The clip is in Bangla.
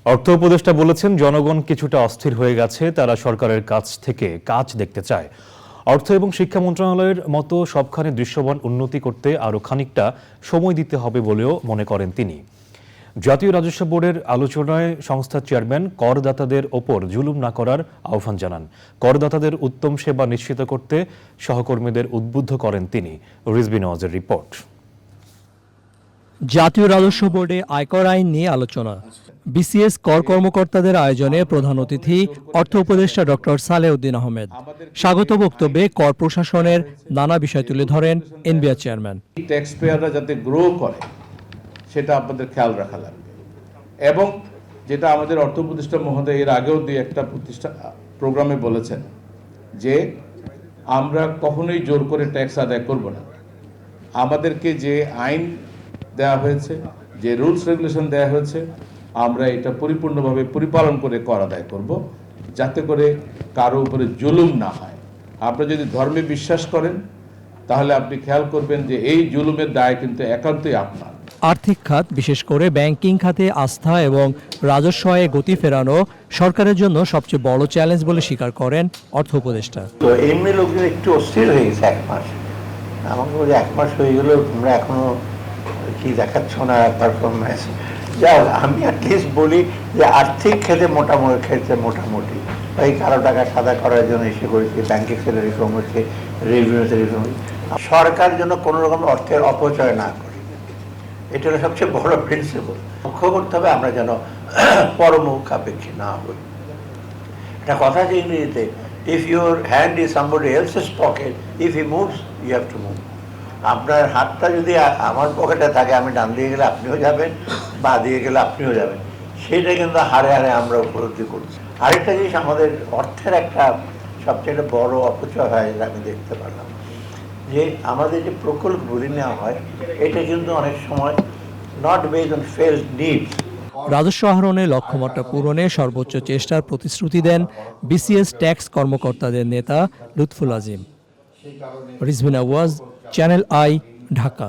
অর্থ উপদেষ্টা বলেছেন, জনগণ কিছুটা অস্থির হয়ে গেছে, তারা সরকারের কাছ থেকে কাজ দেখতে চায়। অর্থ এবং শিক্ষা মন্ত্রণালয়ের মতো সবখানে দৃশ্যমান উন্নতি করতে আরও খানিকটা সময় দিতে হবে বলেও মনে করেন তিনি। জাতীয় রাজস্ব বোর্ডের আলোচনায় সংস্থার চেয়ারম্যান করদাতাদের ওপর জুলুম না করার আহ্বান জানান। করদাতাদের উত্তম সেবা নিশ্চিত করতে সহকর্মীদের উদ্বুদ্ধ করেন তিনি। রিজভী নওয়াজের রিপোর্ট। জাতীয় রাজস্ব বোর্ডে আয়কর আইন নিয়ে আলোচনা। বিসিএস কর কর্মকর্তাদের আয়োজনে প্রধান অতিথি অর্থ উপদেষ্টা ডক্টর সালেউদ্দিন আহমেদ। স্বাগত বক্তব্যে কর প্রশাসনের নানা বিষয় তুলে ধরেন এনবিআর চেয়ারম্যান। ট্যাক্স পেয়াররা যাতে গ্রো করে সেটা আপনাদের খেয়াল রাখা লাগবে, এবং যেটা আমাদের অর্থ উপদেষ্টা মহোদয় এর আগেও একটা প্রোগ্রামে বলেছেন যে আমরা কখনোই জোর করে ট্যাক্স আদায় করব না। আমাদেরকে যে আইন দেওয়া হয়েছে, যে রুলস রেগুলেশন দেওয়া হয়েছে, আমরা এটা পরিপূর্ণভাবে পরিপালন করে কর আদায় করব, যাতে করে কারো উপরে জুলুম না হয়। আপনারা যদি ধর্মে বিশ্বাস করেন তাহলে আপনি খেয়াল করবেন যে এই জুলুমের দায় কিন্তু একান্তই আপনার। আর্থিক খাত, বিশেষ করে ব্যাংকিং খাতে আস্থা এবং রাজস্ব আয়ে গতি ফেরানো সরকারের জন্য সবচেয়ে বড় চ্যালেঞ্জ বলে স্বীকার করেন অর্থ উপদেষ্টা। তো এমনি লোকজন একটু অস্থির হয়ে গেছে 1 মাস। আমাকে বলে 1 মাস হয়ে গেল, তোমরা এখনো কি দেখাচ্ছ না পারফরমেন্স। যাও, আমি অ্যাটলিস্ট বলি যে আর্থিক ক্ষেত্রে মোটামুটি এই কালো টাকা সাদা করার জন্য এসে করেছি, ব্যাংকিং সেক্টরে রিফর্ম হচ্ছে, রেভিনিউতে রিফর্ম হচ্ছে। সরকার যেন কোনো রকম অর্থের অপচয় না করে, এটা হলো সবচেয়ে বড় প্রিন্সিপাল। লক্ষ্য করতে হবে আমরা যেন পরমুখাপেক্ষী না হই। একটা কথা আছে ইংরেজিতে, if your hand is somebody else's pocket, if he moves you have to move. আপনার হাতটা যদি আমার পকেটে থাকে, আমি ডান দিয়ে গেলে আপনিও যাবেন, বা দিয়ে গেলে আপনিও যাবেন, সেটা কিন্তু হারে হারে আমরা উপলব্ধি করছি। আরেকটা জিনিস, আমাদের অর্থের একটা সবচেয়ে বড় অপচয় হয়, আমি দেখতে পারলাম যে আমাদের যে প্রকল্পগুলি নেওয়া হয়, এটা কিন্তু অনেক সময় not based on felt needs. রাজস্ব আহরণের লক্ষ্যমাত্রা পূরণে সর্বোচ্চ চেষ্টার প্রতিশ্রুতি দেন বিসিএস ট্যাক্স কর্মকর্তাদের নেতা লুৎফুল আজিম। Rizvi Nawaz, channel I, Dhaka.